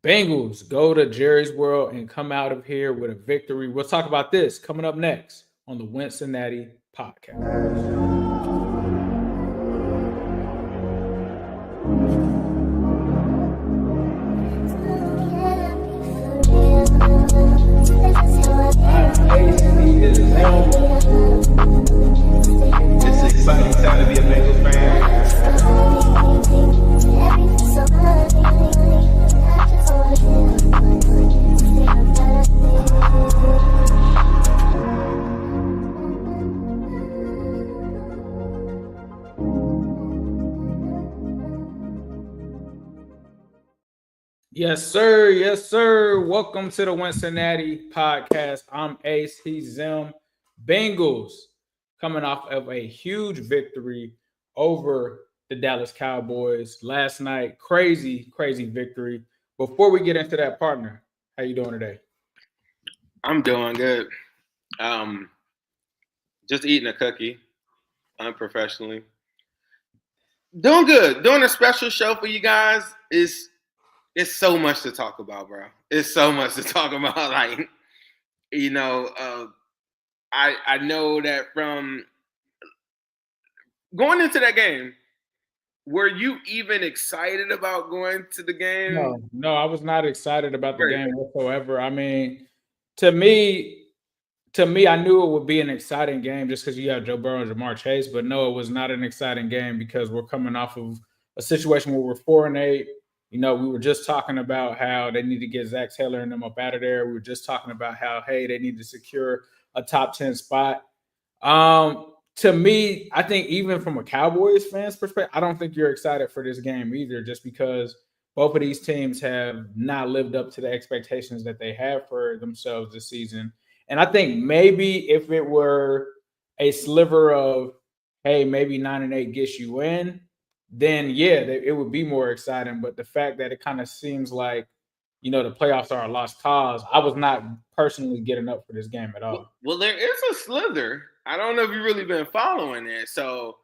Bengals go to Jerry's World and come out of here with a victory. We'll talk about this coming up next on the Wincinnati podcast. It's an exciting time to be a Bengals fan. Yes, sir. Yes, sir. Welcome to the Wincinnati podcast. I'm Ace. He's Zim. Bengals coming off of a huge victory over the Dallas Cowboys last night. Crazy, crazy victory. Before we get into that, partner, how you doing today? I'm doing good. Just eating a cookie, unprofessionally. Doing good. Doing a special show for you guys. It's so much to talk about, bro. It's so much to talk about. Like, I know that from going into that game, were you even excited about going to the game? No, I was not excited about the game whatsoever. I mean, to me, I knew it would be an exciting game just because you have Joe Burrow and Jamar Chase, but no, it was not an exciting game because we're coming off of a situation where we're 4-8. We were just talking about how they need to get Zach Taylor and them up out of there. We were just talking about how, hey, they need to secure a top 10 spot. To me, I think even from a Cowboys fans perspective, I don't think you're excited for this game either, just because both of these teams have not lived up to the expectations that they have for themselves this season. And I think maybe if it were a sliver of, hey, maybe 9-8 gets you in, then yeah, it would be more exciting. But the fact that it kind of seems like, the playoffs are a lost cause, I was not personally getting up for this game at all. Well, there is a slither. I don't know if you've really been following it. So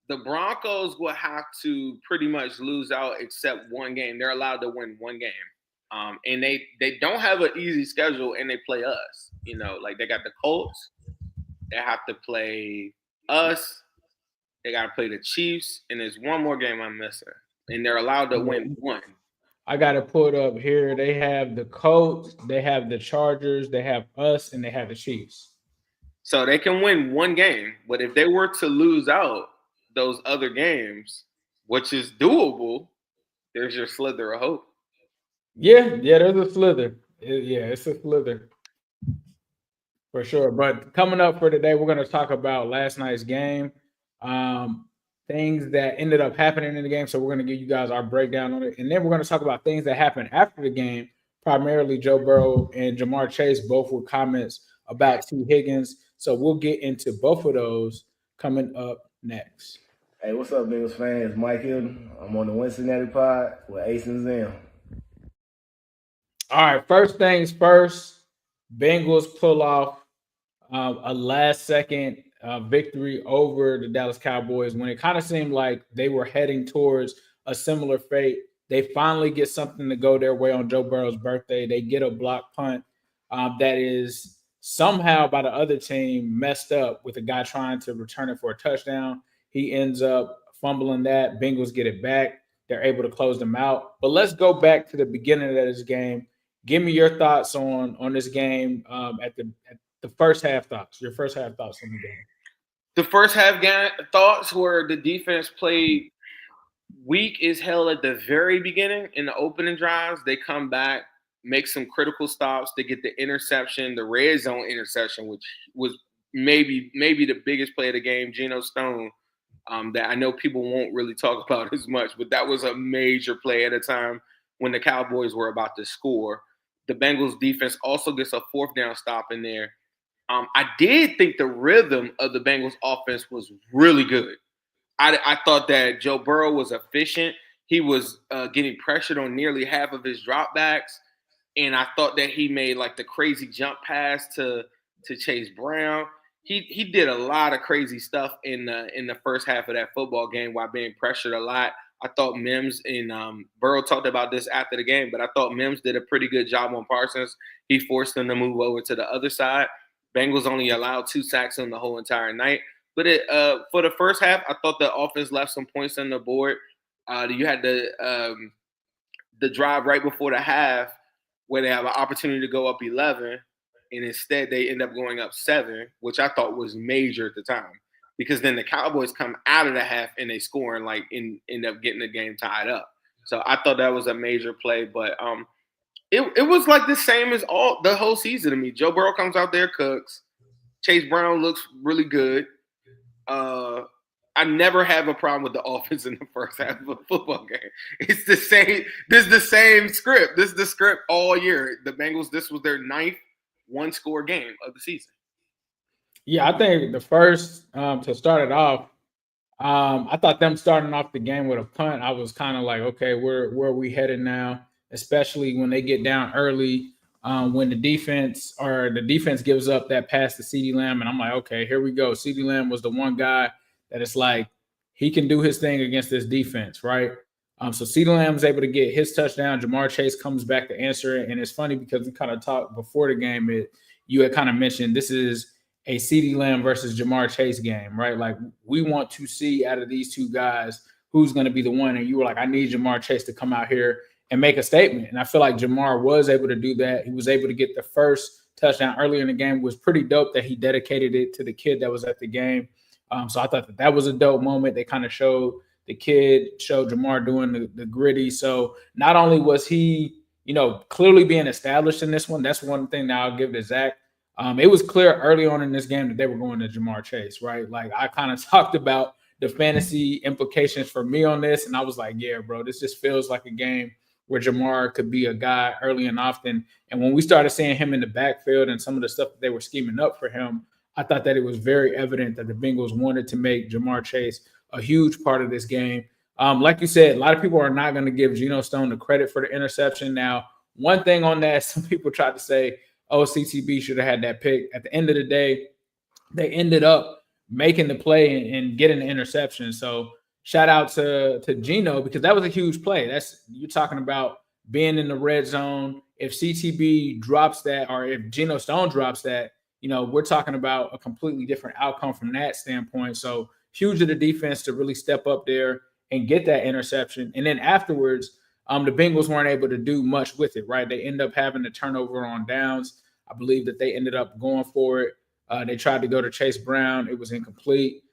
the Broncos will have to pretty much lose out except one game. They're allowed to win one game. And they don't have an easy schedule, and they play us. Like they got the Colts. They have to play us. They got to play the Chiefs, and there's one more game I'm missing. And they're allowed to win one. I got to put up here. They have the Colts, they have the Chargers, they have us, and they have the Chiefs. So they can win one game, but if they were to lose out those other games, which is doable, there's your slither of hope. Yeah, there's a slither. It's a slither for sure. But coming up for today, we're going to talk about last night's game, things that ended up happening in the game. So we're going to give you guys our breakdown on it, and then we're going to talk about things that happened after the game. Primarily, Joe Burrow and Jamar Chase both were comments about Tee Higgins. So we'll get into both of those coming up next. Hey, what's up, Bengals fans? Mike Hilton. I'm on the Wincinnati pod with Ace and Zim. All right, first things first, Bengals pull off a last-second victory over the Dallas Cowboys when it kind of seemed like they were heading towards a similar fate. They finally get something to go their way on Joe Burrow's birthday. They get a block punt that is somehow by the other team messed up with a guy trying to return it for a touchdown. He ends up fumbling that. Bengals get it back. They're able to close them out. But let's go back to the beginning of this game. Give me your thoughts on this game at the first half thoughts. Your first half thoughts on the game. The first half thoughts were the defense played weak as hell at the very beginning in the opening drives. They come back, make some critical stops. They get the interception, the red zone interception, which was maybe the biggest play of the game, Geno Stone, that I know people won't really talk about as much, but that was a major play at a time when the Cowboys were about to score. The Bengals defense also gets a fourth down stop in there. I did think the rhythm of the Bengals offense was really good. I thought that Joe Burrow was efficient. He was getting pressured on nearly half of his dropbacks. And I thought that he made like the crazy jump pass to Chase Brown. He did a lot of crazy stuff in the first half of that football game while being pressured a lot. I thought Mims and Burrow talked about this after the game, but I thought Mims did a pretty good job on Parsons. He forced them to move over to the other side. Bengals only allowed 2 sacks on the whole entire night. But for the first half, I thought the offense left some points on the board. You had the drive right before the half where they have an opportunity to go up 11, and instead they end up going up 7, which I thought was major at the time. Because then the Cowboys come out of the half and they score and end up getting the game tied up. So I thought that was a major play, but it was like the same as the whole season to me. Joe Burrow comes out there, cooks. Chase Brown looks really good. I never have a problem with the offense in the first half of a football game. It's the same. This is the same script. This is the script all year. The Bengals, this was their 9th one-score game of the season. Yeah, I think the first to start it off, I thought them starting off the game with a punt, I was kind of like, okay, where are we headed now? Especially when they get down early, when the defense gives up that pass to CeeDee Lamb, and I'm like, okay, here we go. CeeDee Lamb was the one guy that it's like he can do his thing against this defense, right? So CeeDee Lamb's able to get his touchdown. Jamar Chase comes back to answer it, and it's funny because we kind of talked before the game. You had kind of mentioned this is a CeeDee Lamb versus Jamar Chase game, right? Like we want to see out of these two guys who's going to be the one. And you were like, I need Jamar Chase to come out here and make a statement. And I feel like Jamar was able to do that. He was able to get the first touchdown early in the game. It was pretty dope that he dedicated it to the kid that was at the game. So I thought that was a dope moment. They kind of showed Jamar doing the gritty. So not only was he, clearly being established in this one, that's one thing that I'll give to Zach. It was clear early on in this game that they were going to Jamar Chase, right? Like I kind of talked about the fantasy implications for me on this, and I was like, yeah, bro, this just feels like a game where Jamar could be a guy early and often. And when we started seeing him in the backfield and some of the stuff that they were scheming up for him, I thought that it was very evident that the Bengals wanted to make Jamar Chase a huge part of this game. Like you said, a lot of people are not going to give Geno Stone the credit for the interception. Now, one thing on that, some people tried to say, oh, CTB should have had that pick. At the end of the day, they ended up making the play and getting the interception. So shout out to Geno because that was a huge play. You're talking about being in the red zone. If CTB drops that or if Geno Stone drops that, we're talking about a completely different outcome from that standpoint. So huge of the defense to really step up there and get that interception. And then afterwards, the Bengals weren't able to do much with it, right? They end up having a turnover on downs. I believe that they ended up going for it. They tried to go to Chase Brown. It was incomplete.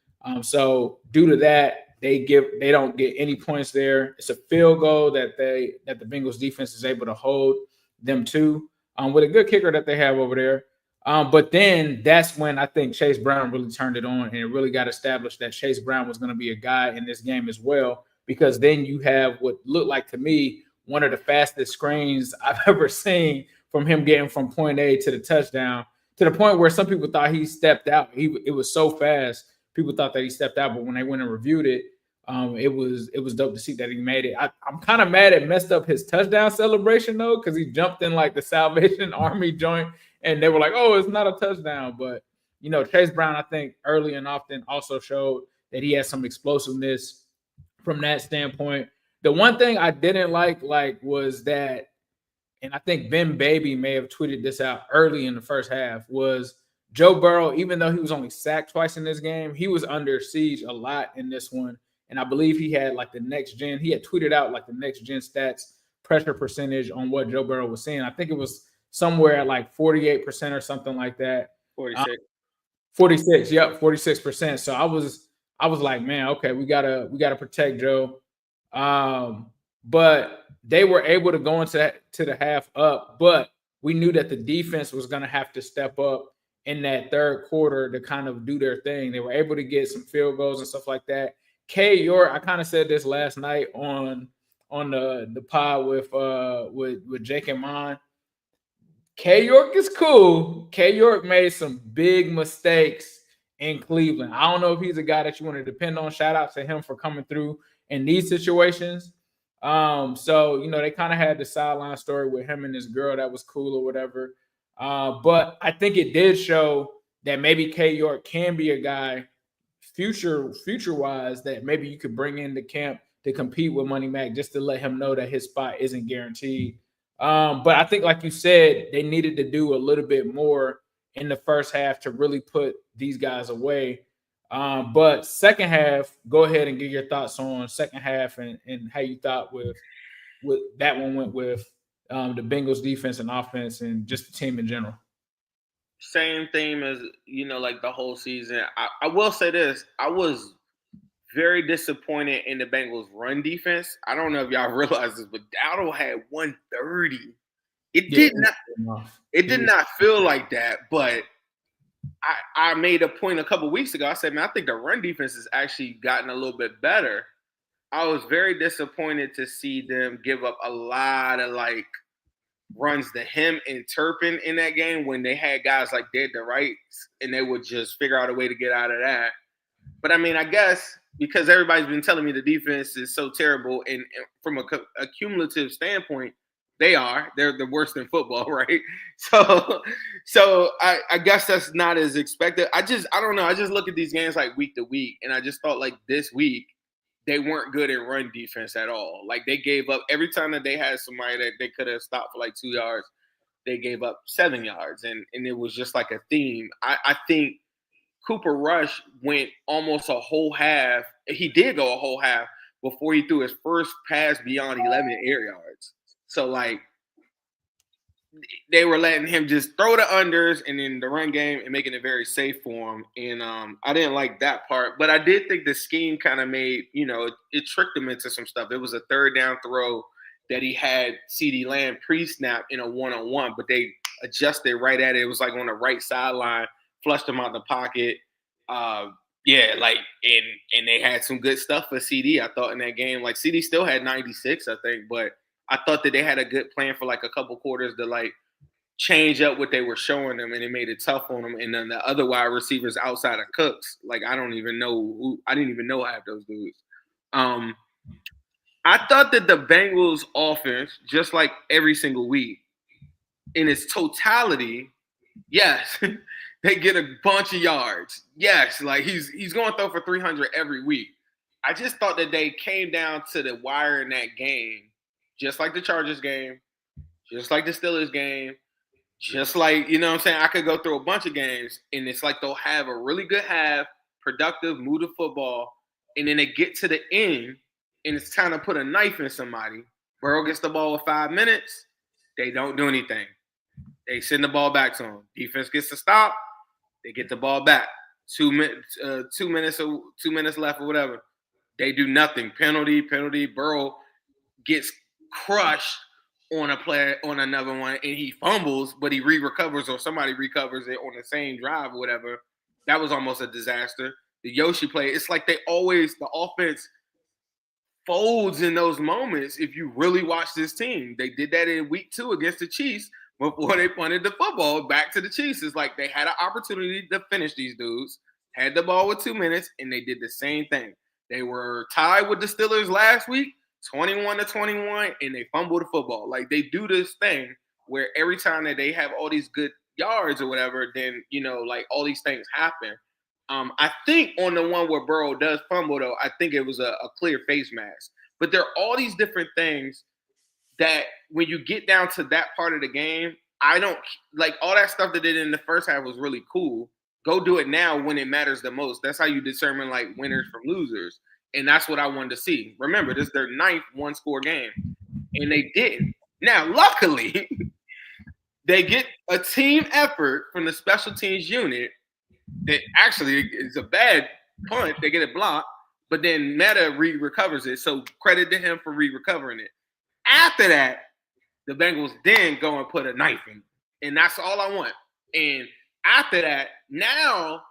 So due to that, they don't get any points there. It's a field goal that the Bengals defense is able to hold them to with a good kicker that they have over there. But then that's when I think Chase Brown really turned it on and it really got established that Chase Brown was going to be a guy in this game as well, because then you have what looked like to me one of the fastest screens I've ever seen from him getting from point A to the touchdown, to the point where some people thought he stepped out. It was so fast. People thought that he stepped out, but when they went and reviewed it, it was dope to see that he made it. I'm kind of mad it messed up his touchdown celebration though, because he jumped in like the Salvation Army joint, and they were like, "Oh, it's not a touchdown." But Chase Brown, I think early and often also showed that he had some explosiveness from that standpoint. The one thing I didn't like was that, and I think Ben Baby may have tweeted this out early in the first half, was Joe Burrow, even though he was only sacked twice in this game, he was under siege a lot in this one. And I believe he had like he had tweeted out like the next gen stats pressure percentage on what Joe Burrow was seeing. I think it was somewhere at like 48% or something like that. 46. 46, yep, 46%. So I was like, man, okay, we gotta protect Joe. But they were able to go into the half up, but we knew that the defense was going to have to step up in that third quarter to kind of do their thing. They were able to get some field goals and stuff like that. K York, I kind of said this last night on the pod with Jake and Mon. K York is cool. K York made some big mistakes in Cleveland. I don't know if he's a guy that you want to depend on. Shout out to him for coming through in these situations. So they kind of had the sideline story with him and this girl that was cool or whatever. But I think it did show that maybe K York can be a guy future wise that maybe you could bring in the camp to compete with Money Mac, just to let him know that his spot isn't guaranteed. But I think, like you said, they needed to do a little bit more in the first half to really put these guys away. But second half, go ahead and give your thoughts on second half and how you thought with that one went with the Bengals defense and offense and just the team in general. Same theme as, like the whole season. I will say this. I was very disappointed in the Bengals run defense. I don't know if y'all realize this, but Dowdle had 130. It did not feel like that, but I made a point a couple weeks ago. I said, man, I think the run defense has actually gotten a little bit better. I was very disappointed to see them give up a lot of runs to him and Turpin in that game when they had guys like Dead to Rights, and they would just figure out a way to get out of that. But I mean, I guess because everybody's been telling me the defense is so terrible, and from a cumulative standpoint, they're the worst in football, right? So I guess that's not as expected. I don't know. I just look at these games like week to week, and I just thought like this week they weren't good in run defense at all. Like they gave up every time that they had somebody that they could have stopped for like 2 yards, they gave up 7 yards, and it was just like a theme. I think Cooper Rush went almost a whole half. He did go a whole half before he threw his first pass beyond 11 air yards. So, they were letting him just throw the unders and in the run game and making it very safe for him. And I didn't like that part. But I did think the scheme kind of made, it tricked him into some stuff. It was a third down throw that he had CeeDee Lamb pre-snap in a one-on-one, but they adjusted right at it. It was like on the right sideline, flushed him out the pocket. And they had some good stuff for CD, I thought, in that game. Like, CD still had 96, I think, but I thought that they had a good plan for like a couple quarters to change up what they were showing them, and it made it tough on them. And then the other wide receivers outside of Cooks, I didn't even know half those dudes. I thought that the Bengals offense, just like every single week, in its totality, yes, they get a bunch of yards. Yes, he's going to throw for 300 every week. I just thought that they came down to the wire in that game, just like the Chargers game, just like the Steelers game, just like, you know what I'm saying? I could go through a bunch of games, and it's like they'll have a really good half, productive, move the football, and then they get to the end, and it's time to put a knife in somebody. Burrow gets the ball with 5 minutes. They don't do anything. They send the ball back to him. Defense gets to stop. They get the ball back. 2 minutes left or whatever. They do nothing. Penalty. Burrow gets crushed on a play, on another one, and he fumbles, but he recovers, or somebody recovers it on the same drive or whatever. That was almost a disaster. The Yoshi play, it's like the offense folds in those moments. If you really watch this team, they did that in week 2 against the Chiefs before they punted the football back to the Chiefs. It's like they had an opportunity to finish these dudes, had the ball with 2 minutes, and they did the same thing. They were tied with the Steelers last week, 21-21, and they fumbled the football. Like, they do this thing where every time that they have all these good yards or whatever, then, all these things happen. I think on the one where Burrow does fumble, though, I think it was a clear face mask. But there are all these different things that when you get down to that part of the game, I don't like all that stuff that they did in the first half was really cool. Go do it now when it matters the most. That's how you determine winners from losers. And that's what I wanted to see. Remember, this is their 9th one-score game. And they did. Now, luckily, they get a team effort from the special teams unit that actually is a bad punt. They get it blocked, but then Meta recovers it. So credit to him for recovering it. After that, the Bengals then go and put a knife in. And that's all I want. And after that, now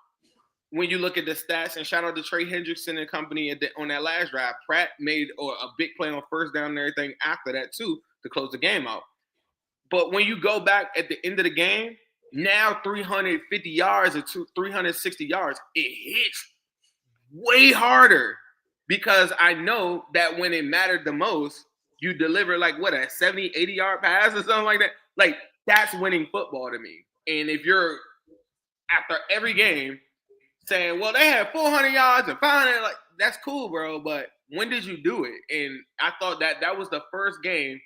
when you look at the stats, and shout out to Trey Hendrickson and company on that last drive, Pratt made a big play on first down and everything after that too to close the game out. But when you go back at the end of the game, now 350 yards or 360 yards, it hits way harder because I know that when it mattered the most, you deliver a 70, 80-yard pass or something like that. That's winning football to me. And if you're after every game saying, well, they had 400 yards and 500, that's cool, bro. But when did you do it? And I thought that was the first game.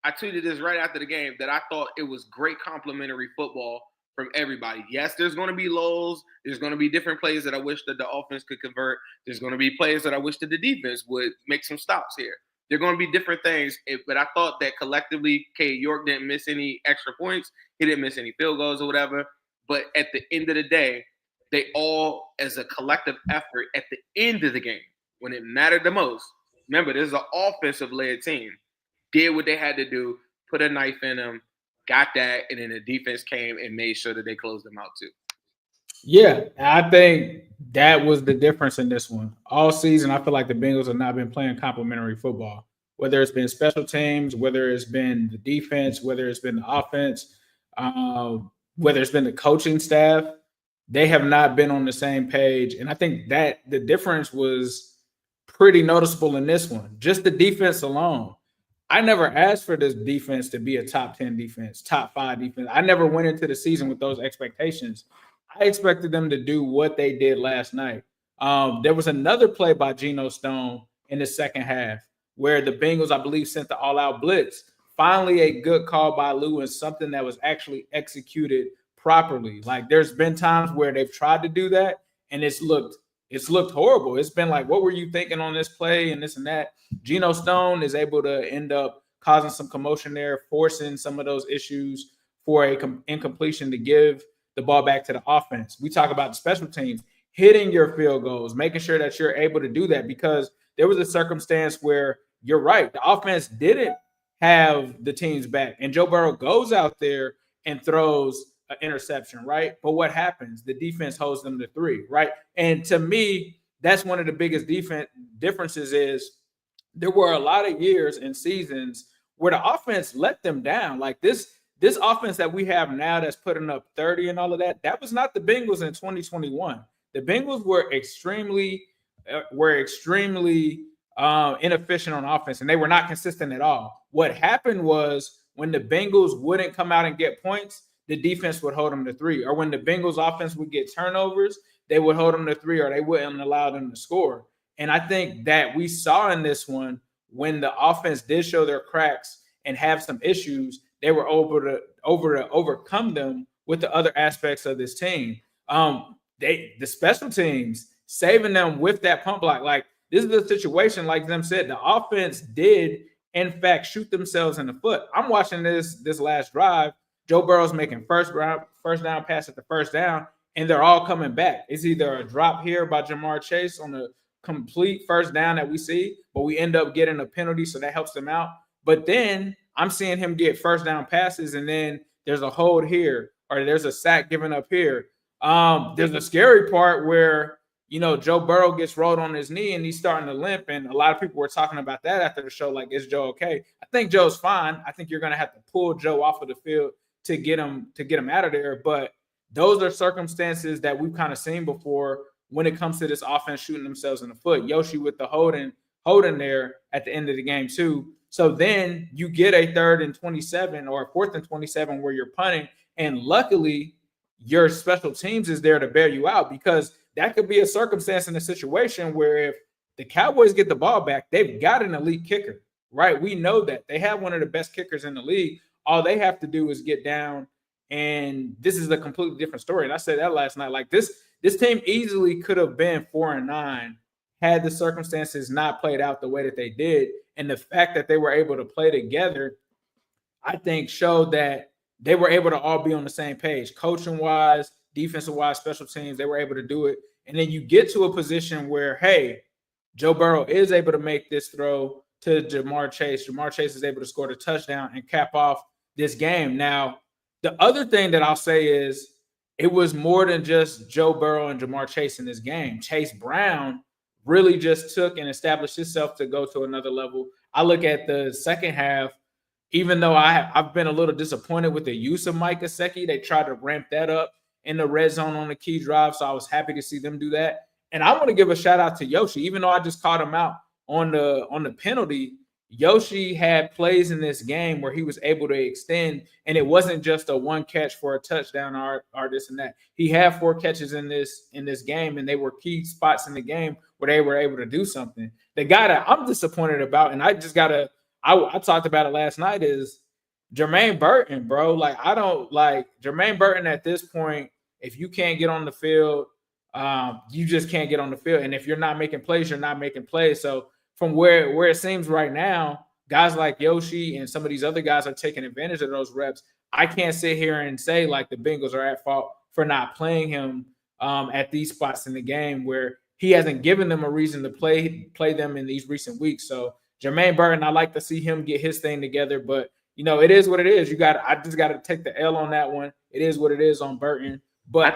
I tweeted this right after the game that I thought it was great complementary football from everybody. Yes, there's going to be lulls. There's going to be different plays that I wish that the offense could convert. There's going to be plays that I wish that the defense would make some stops here. There are going to be different things, but I thought that collectively, York didn't miss any extra points. He didn't miss any field goals or whatever. But at the end of the day, they all, as a collective effort, at the end of the game, when it mattered the most, remember, this is an offensive-led team, did what they had to do, put a knife in them, got that, and then the defense came and made sure that they closed them out too. Yeah, I think that was the difference in this one. All season, I feel like the Bengals have not been playing complementary football, whether it's been special teams, whether it's been the defense, whether it's been the offense, whether it's been the coaching staff. They have not been on the same page. And I think that the difference was pretty noticeable in this one. Just the defense alone. I never asked for this defense to be a top 10 defense, top 5 defense. I never went into the season with those expectations. I expected them to do what they did last night. There was another play by Geno Stone in the second half where the Bengals, I believe, sent the all-out blitz. Finally, a good call by Lou and something that was actually executed properly. Like, there's been times where they've tried to do that and it's looked horrible. It's been like, what were you thinking on this play and this and that? Geno Stone is able to end up causing some commotion there, forcing some of those issues for a incompletion to give the ball back to the offense. We talk about the special teams, hitting your field goals, making sure that you're able to do that, because there was a circumstance where you're right. The offense didn't have the team's back, and Joe Burrow goes out there and throws an interception, right? But what happens? The defense holds them to 3, right? And to me, that's one of the biggest differences is there were a lot of years and seasons where the offense let them down. Like this offense that we have now that's putting up 30 and all of that, that was not the Bengals in 2021. The Bengals were extremely inefficient on offense, and they were not consistent at all. What happened was when the Bengals wouldn't come out and get points, the defense would hold them to 3. Or when the Bengals offense would get turnovers, they would hold them to 3, or they wouldn't allow them to score. And I think that we saw in this one, when the offense did show their cracks and have some issues, they were able to overcome them with the other aspects of this team. The special teams, saving them with that pump block. Like, this is a situation, like them said, the offense did, in fact, shoot themselves in the foot. I'm watching this last drive. Joe Burrow's making first down pass at the first down, and they're all coming back. It's either a drop here by Jamar Chase on a complete first down that we see, but we end up getting a penalty, so that helps them out. But then I'm seeing him get first down passes, and then there's a hold here, or there's a sack given up here. There's a scary part where, Joe Burrow gets rolled on his knee and he's starting to limp, and a lot of people were talking about that after the show, like, is Joe okay? I think Joe's fine. I think you're going to have to pull Joe off of the field to get him out of there. But those are circumstances that we've kind of seen before when it comes to this offense shooting themselves in the foot. Yoshi with the holding there at the end of the game too. So then you get a 3rd and 27 or a 4th and 27 where you're punting, and luckily your special teams is there to bail you out, because that could be a circumstance in a situation where if the Cowboys get the ball back, they've got an elite kicker, right? We know that. They have one of the best kickers in the league. All they have to do is get down, and this is a completely different story. And I said that last night. Like, this team easily could have been 4-9 had the circumstances not played out the way that they did. And the fact that they were able to play together, I think, showed that they were able to all be on the same page, coaching-wise, defensive-wise, special teams. They were able to do it. And then you get to a position where, hey, Joe Burrow is able to make this throw to Jamar Chase. Jamar Chase is able to score the touchdown and cap off this game. Now, the other thing that I'll say is it was more than just Joe Burrow and Jamar Chase in this game. Chase Brown really just took and established himself to go to another level. I look at the second half, even though I've been a little disappointed with the use of Mike Gesicki. They tried to ramp that up in the red zone on the key drive, so I was happy to see them do that. And I want to give a shout out to Yoshi, even though I just called him out on the penalty. Yoshi had plays in this game where he was able to extend, and it wasn't just a one catch for a touchdown or this and that. He had 4 catches in this game, and they were key spots in the game where they were able to do something. The guy that I'm disappointed about, and I talked about it last night, is Jermaine Burton, bro. Like, I don't like Jermaine Burton at this point. If you can't get on the field, you just can't get on the field. And if you're not making plays, you're not making plays. So from where it seems right now, guys like Yoshi and some of these other guys are taking advantage of those reps. I can't sit here and say like the Bengals are at fault for not playing him at these spots in the game where he hasn't given them a reason to play them in these recent weeks. So Jermaine Burton, I like to see him get his thing together, but it is what it is. I just got to take the L on that one. It is what it is on Burton. But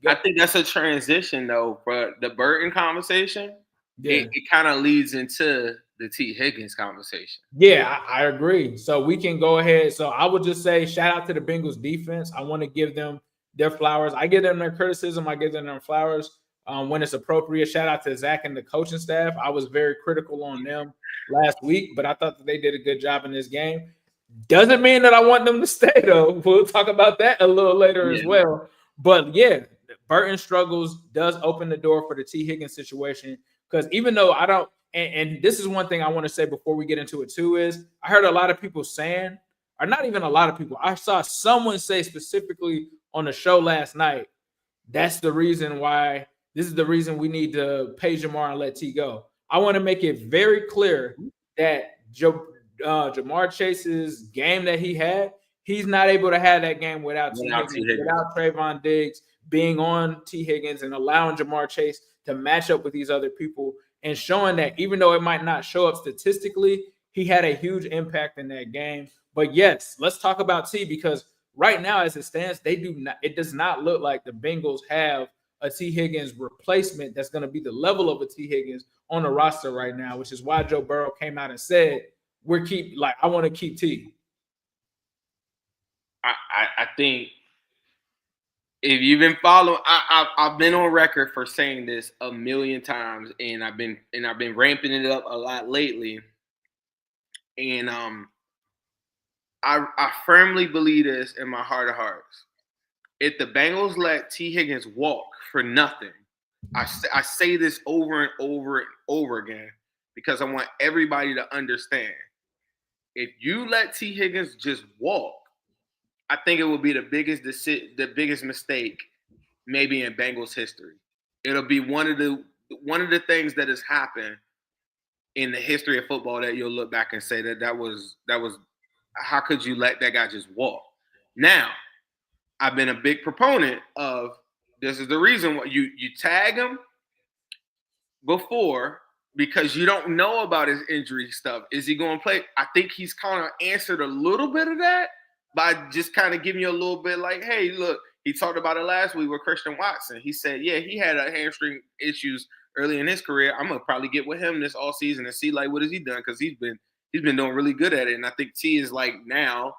I think that's a transition though, for the Burton conversation. Yeah. It kind of leads into the Tee Higgins conversation. Yeah, I agree. So we can go ahead. So I would just say shout out to the Bengals defense. I want to give them their flowers. I give them their criticism. I give them their flowers when it's appropriate. Shout out to Zach and the coaching staff. I was very critical on them last week, but I thought that they did a good job in this game. Doesn't mean that I want them to stay, though. We'll talk about that a little later as well. But, yeah, Burton struggles does open the door for the Tee Higgins situation. Because even though I don't, and this is one thing I want to say before we get into it too, is I heard a lot of people saying, or not even a lot of people, I saw someone say specifically on the show last night, this is the reason we need to pay Jamar and let T go. I want to make it very clear that Jamar Chase's game that he had, he's not able to have that game without Trayvon Diggs being on Tee Higgins and allowing Jamar Chase to match up with these other people and showing that even though it might not show up statistically, he had a huge impact in that game. But yes, let's talk about T, because right now as it stands, it does not look like the Bengals have a Tee Higgins replacement that's going to be the level of a Tee Higgins on the roster right now, which is why Joe Burrow came out and said, I want to keep T. I think if you've been following, I've been on record for saying this a million times, and I've been ramping it up a lot lately. And I firmly believe this in my heart of hearts. If the Bengals let Tee Higgins walk for nothing, I say this over and over and over again because I want everybody to understand. If you let Tee Higgins just walk, I think it will be the biggest mistake maybe in Bengals history. It'll be one of the things that has happened in the history of football that you'll look back and say that was how could you let that guy just walk? Now, I've been a big proponent of this is the reason why you tag him before, because you don't know about his injury stuff. Is he going to play? I think he's kind of answered a little bit of that by just kind of giving you a little bit like, hey, look, he talked about it last week with Christian Watson. He said, yeah, he had a hamstring issues early in his career. I'm going to probably get with him this all season and see, like, what has he done? Because he's been doing really good at it. And I think T is like now,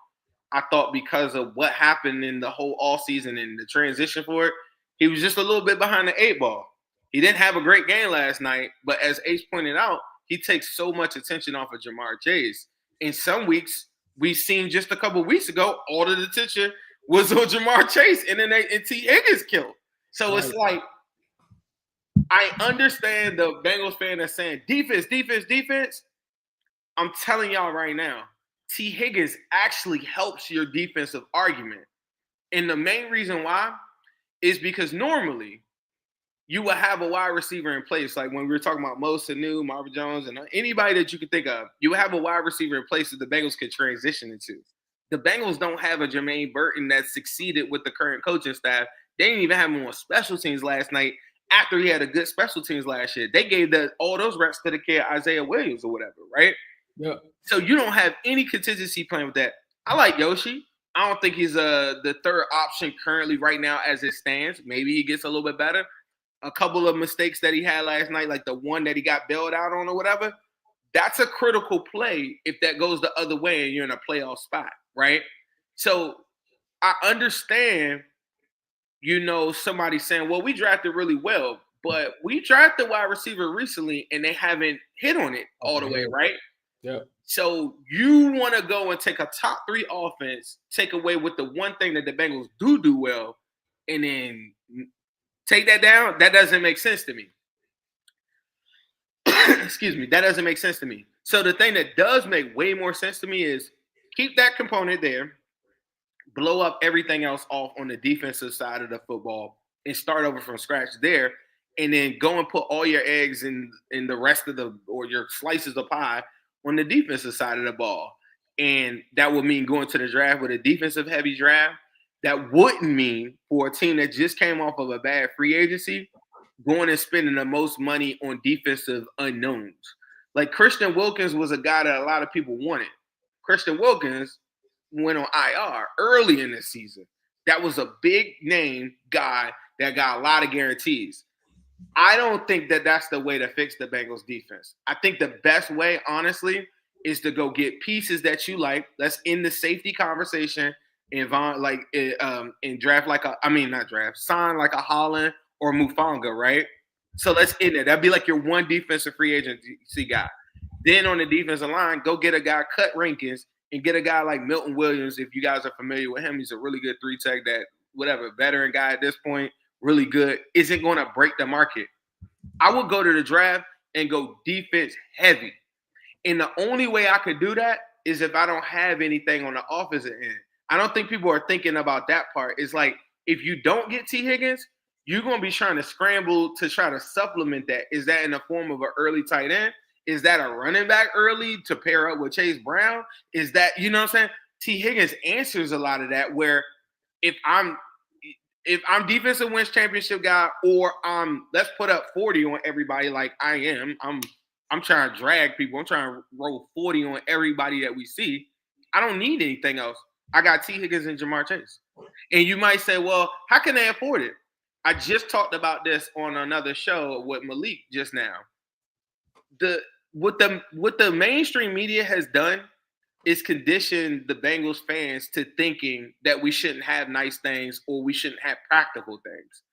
I thought because of what happened in the whole all season and the transition for it, he was just a little bit behind the 8 ball. He didn't have a great game last night, but as Ace pointed out, he takes so much attention off of Jamar Chase. In some weeks, we've seen just a couple of weeks ago, all the attention was on Jamar Chase, and then Tee Higgins killed. So It's like, I understand the Bengals fan that's saying defense, defense, defense. I'm telling y'all right now, Tee Higgins actually helps your defensive argument. And the main reason why is because normally you will have a wide receiver in place. Like when we were talking about Mo Sanu, Marvin Jones, and anybody that you could think of, you will have a wide receiver in place that the Bengals could transition into. The Bengals don't have a Jermaine Burton that succeeded with the current coaching staff. They didn't even have him on special teams last night after he had a good special teams last year. They gave all those reps to the kid Isaiah Williams or whatever, right? Yeah. So you don't have any contingency plan with that. I like Yoshi. I don't think he's the third option currently right now as it stands. Maybe he gets a little bit better. A couple of mistakes that he had last night, like the one that he got bailed out on or whatever, that's a critical play if that goes the other way and you're in a playoff spot, right? So I understand, somebody saying, well, we drafted really well, but we drafted wide receiver recently and they haven't hit on it all the way, right? Yeah. So you want to go and take a top 3 offense, take away with the one thing that the Bengals do well, and then take that down? That doesn't make sense to me. Excuse me. That doesn't make sense to me. So the thing that does make way more sense to me is keep that component there, blow up everything else off on the defensive side of the football, and start over from scratch there, and then go and put all your eggs in the rest of your slices of pie on the defensive side of the ball. And that would mean going to the draft with a defensive heavy draft. That wouldn't mean for a team that just came off of a bad free agency going and spending the most money on defensive unknowns. Like Christian Wilkins was a guy that a lot of people wanted. Christian Wilkins went on IR early in this season. That was a big name guy that got a lot of guarantees. I don't think that that's the way to fix the Bengals defense. I think the best way, honestly, is to go get pieces that you like. Let's end the safety conversation and draft sign like a Holland or Mufanga, right? So let's end it. That'd be like your one defensive free agency guy. Then on the defensive line, go get a guy, cut Rankins, and get a guy like Milton Williams. If you guys are familiar with him, he's a really good 3-tech veteran guy at this point, really good, isn't going to break the market. I would go to the draft and go defense heavy. And the only way I could do that is if I don't have anything on the offensive end. I don't think people are thinking about that part. It's like if you don't get Tee Higgins, you're going to be trying to scramble to try to supplement that. Is that in the form of an early tight end? Is that a running back early to pair up with Chase Brown? Is that, you know what I'm saying? Tee Higgins answers a lot of that, where if I'm defensive wins championship guy, or let's put up 40 on everybody like I am. I'm trying to drag people. I'm trying to roll 40 on everybody that we see. I don't need anything else. I got Tee Higgins and Jamar Chase. And you might say, well, how can they afford it? I just talked about this on another show with Malik just now. What the mainstream media has done is conditioned the Bengals fans to thinking that we shouldn't have nice things or we shouldn't have practical things.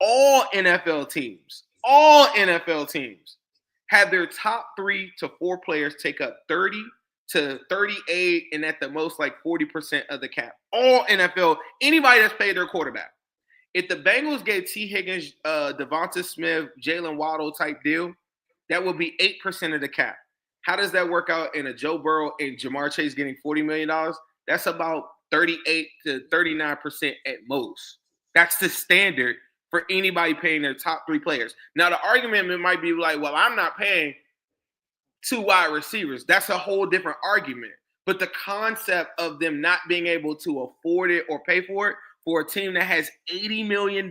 All NFL teams have their top 3 to 4 players take up 30 to 38 and at the most like 40% of the cap. All NFL, anybody that's paid their quarterback. If the Bengals gave Tee Higgins, Devonta Smith, Jalen Waddle type deal, that would be 8% of the cap. How does that work out in a Joe Burrow and Jamar Chase getting $40 million? That's about 38 to 39% at most. That's the standard for anybody paying their top 3 players. Now, the argument might be like, well, I'm not paying 2 wide receivers. That's a whole different argument. But the concept of them not being able to afford it or pay for it for a team that has $80 million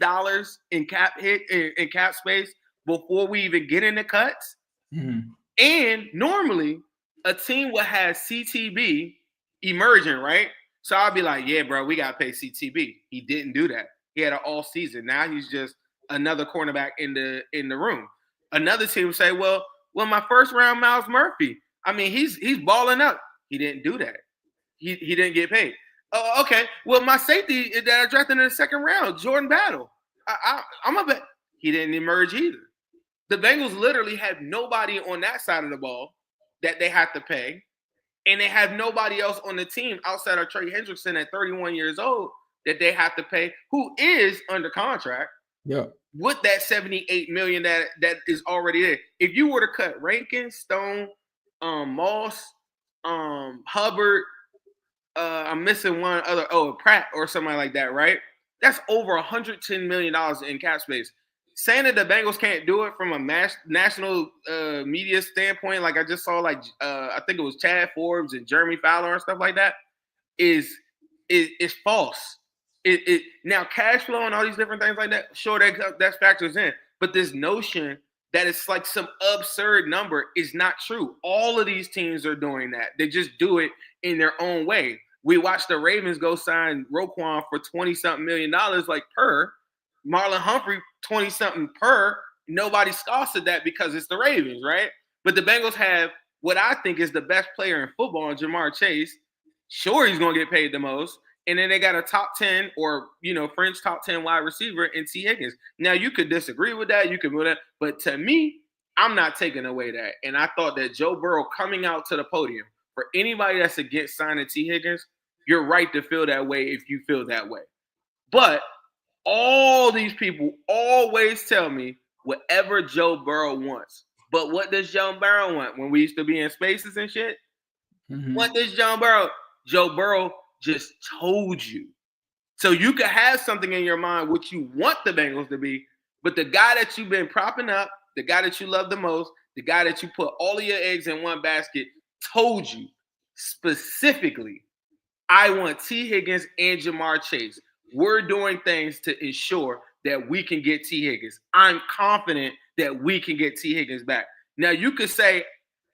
in cap space before we even get into cuts. Mm-hmm. And normally a team will have CTB emerging, right? So I'll be like, yeah, bro, we got to pay CTB. He didn't do that. He had an all season. Now he's just another cornerback in the room. Another team will say, well, my first round, Miles Murphy. I mean, he's balling up. He didn't do that. He didn't get paid. Oh, okay. Well, my safety that I drafted in the second round, Jordan Battle. I'm a bet. He didn't emerge either. The Bengals literally have nobody on that side of the ball that they have to pay, and they have nobody else on the team outside of Trey Hendrickson at 31 years old that they have to pay, who is under contract. Yeah. With that $78 million that is already there. If you were to cut Rankin, Stone, Moss, Hubbard, I'm missing one other, Pratt or something like that, right? That's over $110 million in cap space. Saying that the Bengals can't do it from a national media standpoint, like I just saw, I think it was Chad Forbes and Jeremy Fowler and stuff like that, is false. Now cash flow and all these different things like that, sure, that factors in, but this notion that it's like some absurd number is not true. All of these teams are doing that. They just do it in their own way. We watched the Ravens go sign Roquan for $20-something million, like per. Marlon Humphrey, 20-something per. Nobody scoffs at that because it's the Ravens, right? But the Bengals have what I think is the best player in football in Jamar Chase. Sure, he's going to get paid the most. And then they got a top 10 or, French top 10 wide receiver in Tee Higgins. Now, you could disagree with that. You could move that. But to me, I'm not taking away that. And I thought that Joe Burrow coming out to the podium For anybody that's against signing Tee Higgins, you're right to feel that way if you feel that way. But all these people always tell me whatever Joe Burrow wants. But what does Joe Burrow want? When we used to be in spaces and shit, what does Joe Burrow? Joe Burrow just told you. So you could have something in your mind what you want the Bengals to be, but the guy that you've been propping up, the guy that you love the most, the guy that you put all of your eggs in one basket, told you specifically, I want Tee Higgins and Jamar Chase. We're doing things to ensure that we can get Tee Higgins. I'm confident that we can get Tee Higgins back. Now, you could say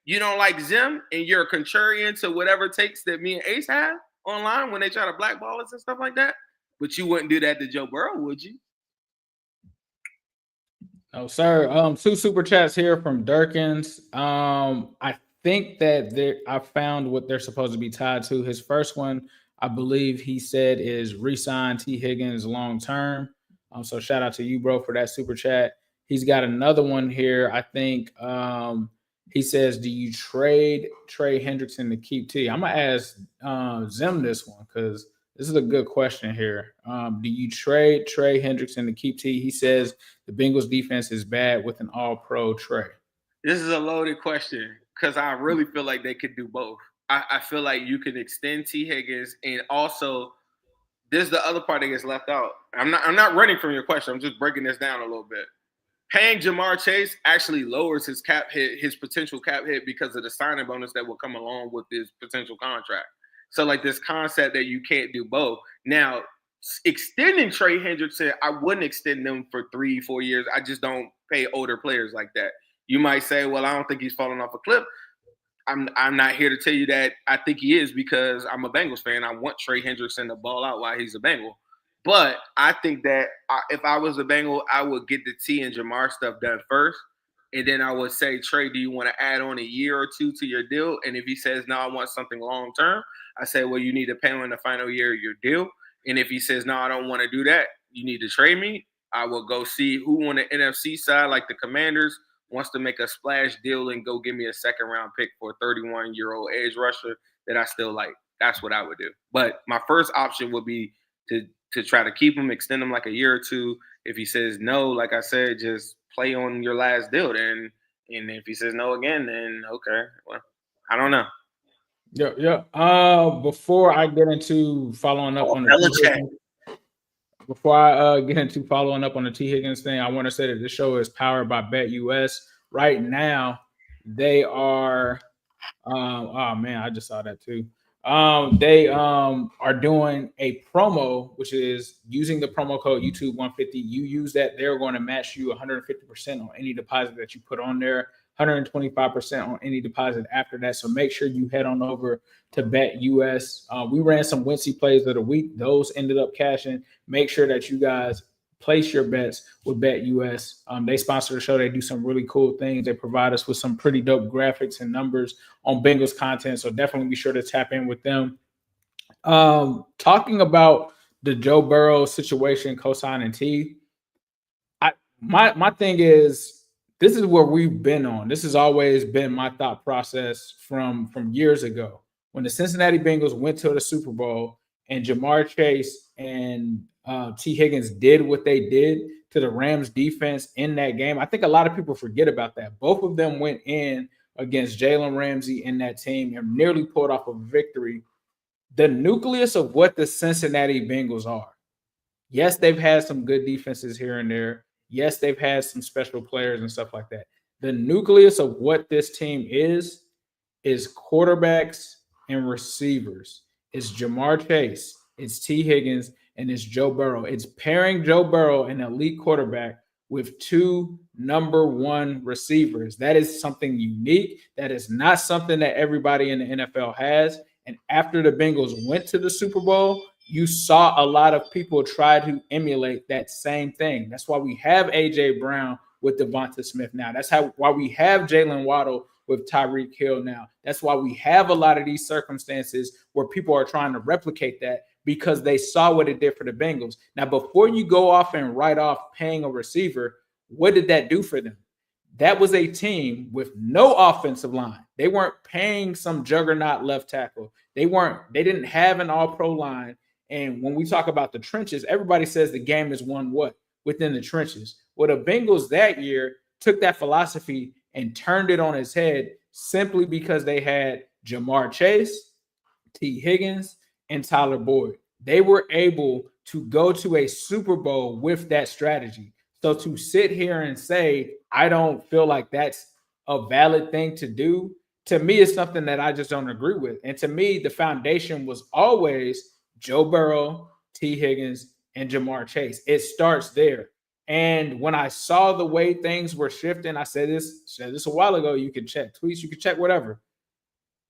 you don't like Zim and you're a contrarian to whatever takes that me and Ace have online when they try to blackball us and stuff like that, but you wouldn't do that to Joe Burrow, would you? No, sir. 2 super chats here from Durkins. I think that I found what they're supposed to be tied to. His first one, I believe he said, is re-sign Tee Higgins long term. So shout out to you, bro, for that super chat. He's got another one here. I think he says, do you trade Trey Hendrickson to keep T? I'm going to ask Zim this one because this is a good question here. Do you trade Trey Hendrickson to keep T? He says the Bengals defense is bad with an all-pro Trey. This is a loaded question because I really feel like they could do both. I feel like you can extend Tee Higgins, and also this is the other part that gets left out. I'm not running from your question. I'm just breaking this down a little bit. Paying Jamar Chase actually lowers his cap hit, his potential cap hit, because of the signing bonus that will come along with this potential contract. So, like, this concept that you can't do both. Now, extending Trey Hendrickson, I wouldn't extend them for 3-4 years. I just don't pay older players like that. You might say, well, I don't think he's falling off a cliff. I'm not here to tell you that I think he is, because I'm a Bengals fan. I want Trey Hendrickson to ball out while he's a Bengal. But I think that if I was a Bengal, I would get the T and Jamar stuff done first. And then I would say, Trey, do you want to add on a year or two to your deal? And if he says, no, I want something long term, I say, well, you need to pay him in the final year of your deal. And if he says, no, I don't want to do that, you need to trade me, I will go see who on the NFC side, like the Commanders, wants to make a splash deal and go give me a second-round pick for a 31-year-old edge rusher that I still like. That's what I would do. But my first option would be to try to keep him, extend him like a year or two. If he says no, like I said, just play on your last deal then. And if he says no again, then okay. Well, I don't know. Yeah. Before I get into following up on the Tee Higgins thing, I want to say that this show is powered by BETUS. Right now, they are. Oh man, I just saw that too. They are doing a promo, which is using the promo code YouTube 150. You use that, they're going to match you 150% on any deposit that you put on there, 125% on any deposit after that. So make sure you head on over to BETUS. We ran some Wincy plays of the week. Those ended up cashing. Make sure that you guys place your bets with BETUS. They sponsor the show. They do some really cool things. They provide us with some pretty dope graphics and numbers on Bengals content. So definitely be sure to tap in with them. Talking about the Joe Burrow situation, cosigning T, my thing is, this is where we've been on. This has always been my thought process from years ago. When the Cincinnati Bengals went to the Super Bowl and Jamar Chase and Tee Higgins did what they did to the Rams defense in that game, I think a lot of people forget about that. Both of them went in against Jalen Ramsey and that team and nearly pulled off a victory. The nucleus of what the Cincinnati Bengals are. Yes, they've had some good defenses here and there. Yes, they've had some special players and stuff like that. The nucleus of what this team is quarterbacks and receivers. It's Jamar Chase, it's Tee Higgins, and it's Joe Burrow. It's pairing Joe Burrow, an elite quarterback, with 2 number 1 receivers. That is something unique. That is not something that everybody in the NFL has. And after the Bengals went to the Super Bowl, you saw a lot of people try to emulate that same thing. That's why we have A.J. Brown with Devonta Smith now. That's why we have Jalen Waddle with Tyreek Hill now. That's why we have a lot of these circumstances where people are trying to replicate that, because they saw what it did for the Bengals. Now, before you go off and write off paying a receiver, what did that do for them? that was a team with no offensive line. They weren't paying some juggernaut left tackle. They didn't have an all-pro line. And when we talk about the trenches, everybody says the game is won what? Within the trenches. Well, the Bengals that year took that philosophy and turned it on its head simply because they had Jamar Chase, Tee Higgins, and Tyler Boyd. They were able to go to a Super Bowl with that strategy. So to sit here and say, I don't feel like that's a valid thing to do, to me, is something that I just don't agree with. And to me, the foundation was always Joe Burrow, Tee Higgins, and Jamar Chase. It starts there. And when I saw the way things were shifting, I said this a while ago. You can check tweets, you can check whatever.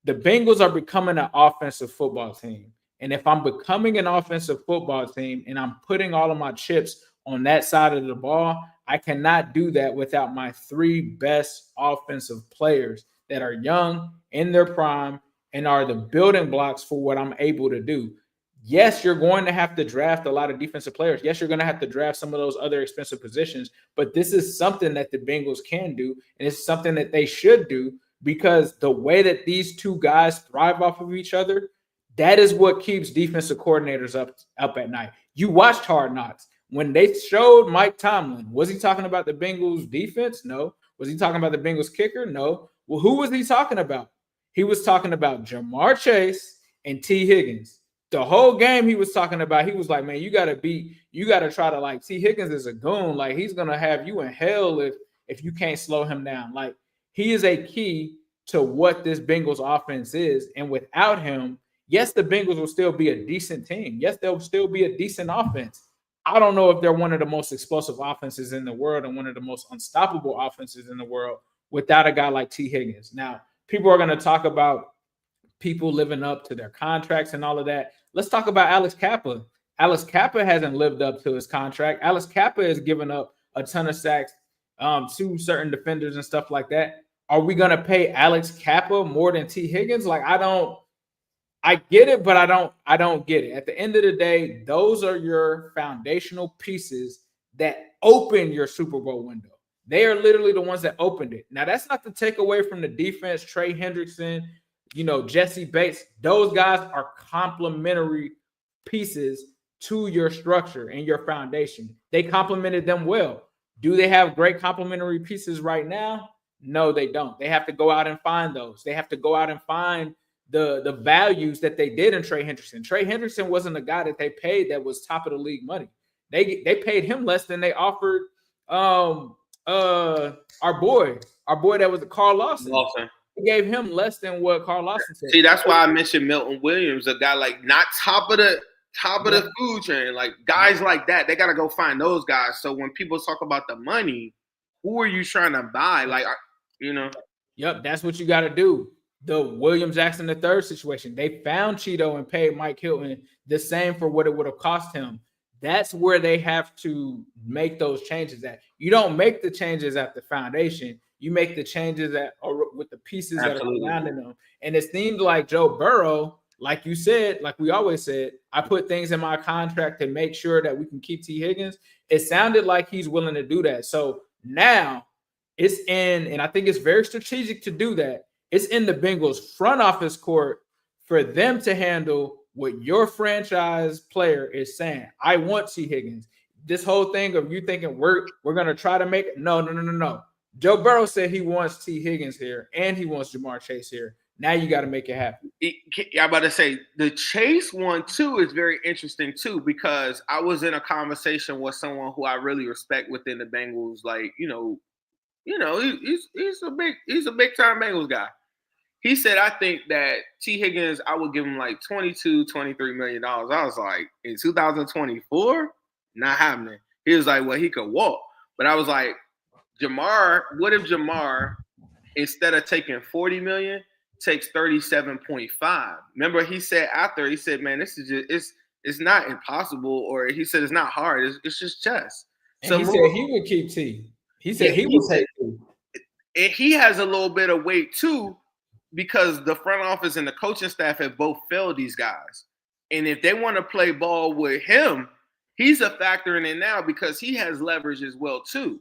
The Bengals are becoming an offensive football team. And if I'm becoming an offensive football team and I'm putting all of my chips on that side of the ball, I cannot do that without my three best offensive players that are young, in their prime, and are the building blocks for what I'm able to do. Yes, you're going to have to draft a lot of defensive players. Yes, you're going to have to draft some of those other expensive positions, but this is something that the Bengals can do, and it's something that they should do, because the way that these two guys thrive off of each other, that is what keeps defensive coordinators up at night. You watched Hard Knocks. When they showed Mike Tomlin, was he talking about the Bengals defense? No. Was he talking about the Bengals kicker? No. Well, who was he talking about? He was talking about Jamar Chase and Tee Higgins. The whole game he was talking about, he was like, man, you got to try to, like, Tee Higgins is a goon. Like, he's going to have you in hell if you can't slow him down. Like, he is a key to what this Bengals offense is. And without him, yes, the Bengals will still be a decent team. Yes, they'll still be a decent offense. I don't know if they're one of the most explosive offenses in the world and one of the most unstoppable offenses in the world without a guy like Tee Higgins. Now, people are going to talk about people living up to their contracts and all of that. Let's talk about Alex Kappa. Alex Kappa hasn't lived up to his contract. Alex Kappa has given up a ton of sacks to certain defenders and stuff like that. Are we going to pay Alex Kappa more than Tee Higgins? Like, I get it, but I don't get it. At the end of the day, those are your foundational pieces that open your Super Bowl window. They are literally the ones that opened it. Now, that's not to take away from the defense. Trey Hendrickson, Jesse Bates, those guys are complementary pieces to your structure and your foundation. They complemented them well. Do they have great complementary pieces right now? No, they don't. They have to go out and find those. They have to go out and find the values that they did in Trey Hendrickson. Trey Hendrickson wasn't a guy that they paid that was top of the league money. They paid him less than they offered our boy that was Carl Lawson. They gave him less than what Carl Lawson said. See, that's why I mentioned Milton Williams, a guy like not top of the food chain, like guys like that. They got to go find those guys. So when people talk about the money, who are you trying to buy? Like, Yep, that's what you got to do. The William Jackson III situation, they found Cheeto and paid Mike Hilton the same for what it would have cost him. That's where they have to make those changes at. You don't make the changes at the foundation. You make the changes with the pieces that are surrounding them. And it seemed like Joe Burrow, like you said, like we always said, I put things in my contract to make sure that we can keep Tee Higgins. It sounded like he's willing to do that. So now it's in, and I think it's very strategic to do that. It's in the Bengals front office court for them to handle what your franchise player is saying. I want Tee Higgins. This whole thing of you thinking we're going to try to make it. No. Joe Burrow said he wants Tee Higgins here and he wants Jamar Chase here. Now you got to make it happen. I'm about to say the Chase one too is very interesting too, because I was in a conversation with someone who I really respect within the Bengals. Like, he's a big time Bengals guy. He said, I think that Tee Higgins, I would give him like $22, $23 million. I was like, in 2024, not happening. He was like, well, he could walk. But I was like, Jamar, what if Jamar, instead of taking $40 million, takes 37.5? Remember, he said, man, this is just, it's not impossible, or he said it's not hard. It's just chess. And so he said he would keep T. He said he would take T. And he has a little bit of weight too, because the front office and the coaching staff have both failed these guys. And if they want to play ball with him, he's a factor in it now because he has leverage as well too.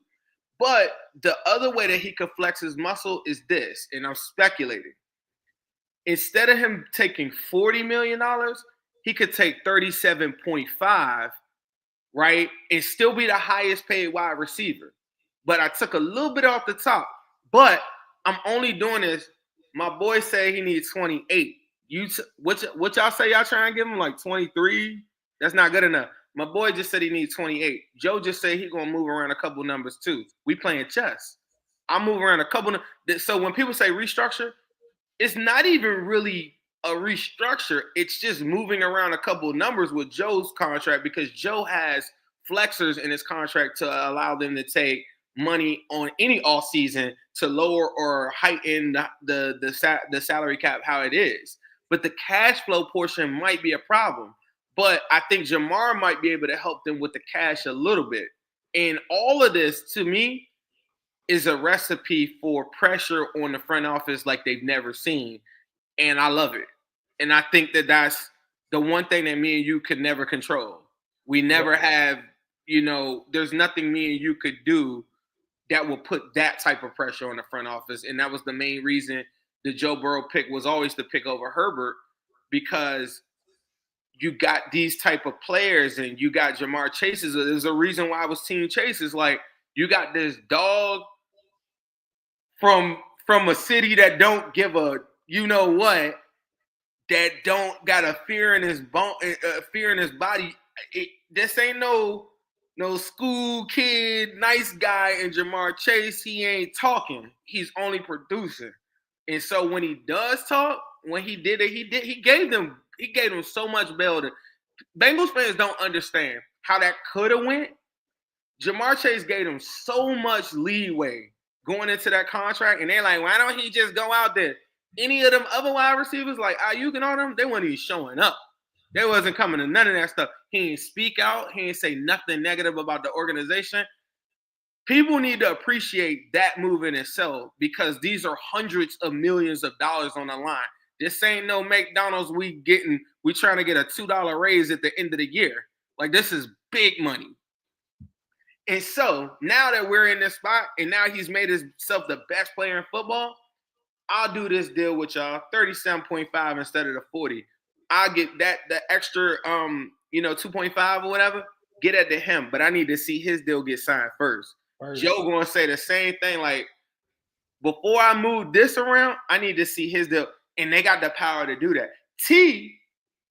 But the other way that he could flex his muscle is this, and I'm speculating. Instead of him taking $40 million, he could take 37.5, right, and still be the highest paid wide receiver. But I took a little bit off the top. But I'm only doing this. My boy say he needs 28. What y'all say y'all trying to give him, like 23? That's not good enough. My boy just said he needs 28. Joe just said he's gonna move around a couple numbers too. We playing chess. I'm moving around a couple. So when people say restructure, it's not even really a restructure. It's just moving around a couple numbers with Joe's contract, because Joe has flexors in his contract to allow them to take money on any off season to lower or heighten the salary cap how it is. But the cash flow portion might be a problem. But I think Jamar might be able to help them with the cash a little bit. And all of this, to me, is a recipe for pressure on the front office like they've never seen. And I love it. And I think that that's the one thing that me and you could never control. We never have, there's nothing me and you could do that will put that type of pressure on the front office. And that was the main reason the Joe Burrow pick was always the pick over Herbert, because you got these type of players and you got Jamar Chase's. There's a reason why I was Team Chase. Is like, you got this dog from a city that don't give a what, that don't got a fear in his bone, fear in his body. This ain't no school kid, nice guy. And Jamar Chase, he ain't talking. He's only producing. And so when he does talk, when he did it, he gave them so much bail. Bengals fans don't understand how that could have went. Jamar Chase gave them so much leeway going into that contract, and they're like, why don't he just go out there? Any of them other wide receivers, like Ayuk and all them, they weren't even showing up. They wasn't coming to none of that stuff. He didn't speak out. He didn't say nothing negative about the organization. People need to appreciate that move in itself, because these are hundreds of millions of dollars on the line. This ain't no McDonald's we trying to get a $2 raise at the end of the year. Like, this is big money. And so now that we're in this spot and now he's made himself the best player in football, I'll do this deal with y'all, 37.5 instead of the 40. I'll get the extra 2.5 or whatever, get it to him. But I need to see his deal get signed first. Joe gonna say the same thing. Like, before I move this around, I need to see his deal. And they got the power to do that.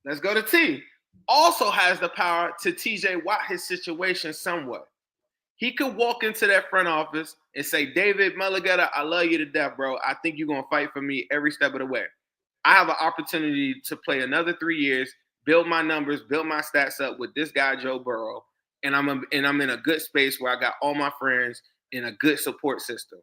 Let's go to T, also has the power to TJ Watt his situation somewhat. He could walk into that front office and say, David Mulligata, I love you to death, bro. I think you're going to fight for me every step of the way. I have an opportunity to play another 3 years, build my numbers, build my stats up with this guy, Joe Burrow. And I'm in a good space where I got all my friends in a good support system.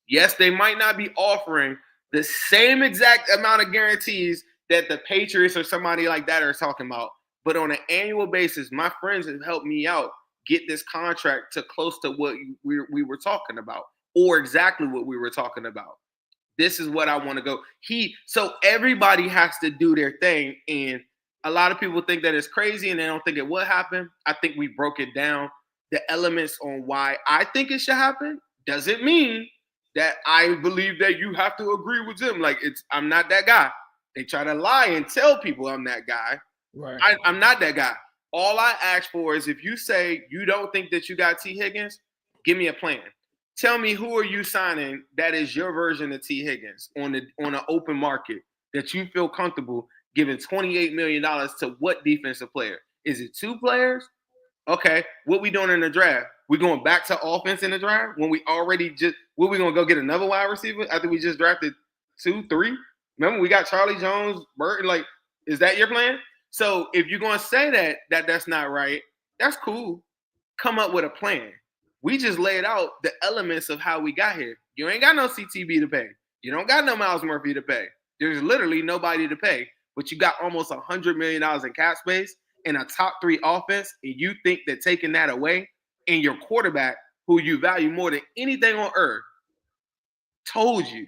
Yes, they might not be offering the same exact amount of guarantees that the Patriots or somebody like that are talking about. But on an annual basis, my friends have helped me out get this contract to close to what we were talking about, or exactly what we were talking about. This is what I want to go. So everybody has to do their thing. And a lot of people think that it's crazy and they don't think it will happen. I think we broke it down, the elements on why I think it should happen. Doesn't mean that I believe that you have to agree with them. Like, I'm not that guy. They try to lie and tell people I'm that guy. Right. I'm not that guy. All I ask for is, if you say you don't think that you got Tee Higgins, give me a plan. Tell me, who are you signing that is your version of Tee Higgins on an open market that you feel comfortable giving $28 million to what defensive player? Is it 2 players? Okay, what we doing in the draft? We going back to offense in the draft when we already what we going to go get another wide receiver after we just drafted 2, 3? Remember, we got Charlie Jones, Burton. Like, is that your plan? So if you're going to say that's not right, that's cool. Come up with a plan. We just laid out the elements of how we got here. You ain't got no CTB to pay. You don't got no Miles Murphy to pay. There's literally nobody to pay. But you got almost $100 million in cap space and a top 3 offense, and you think that taking that away, and your quarterback, who you value more than anything on earth, told you,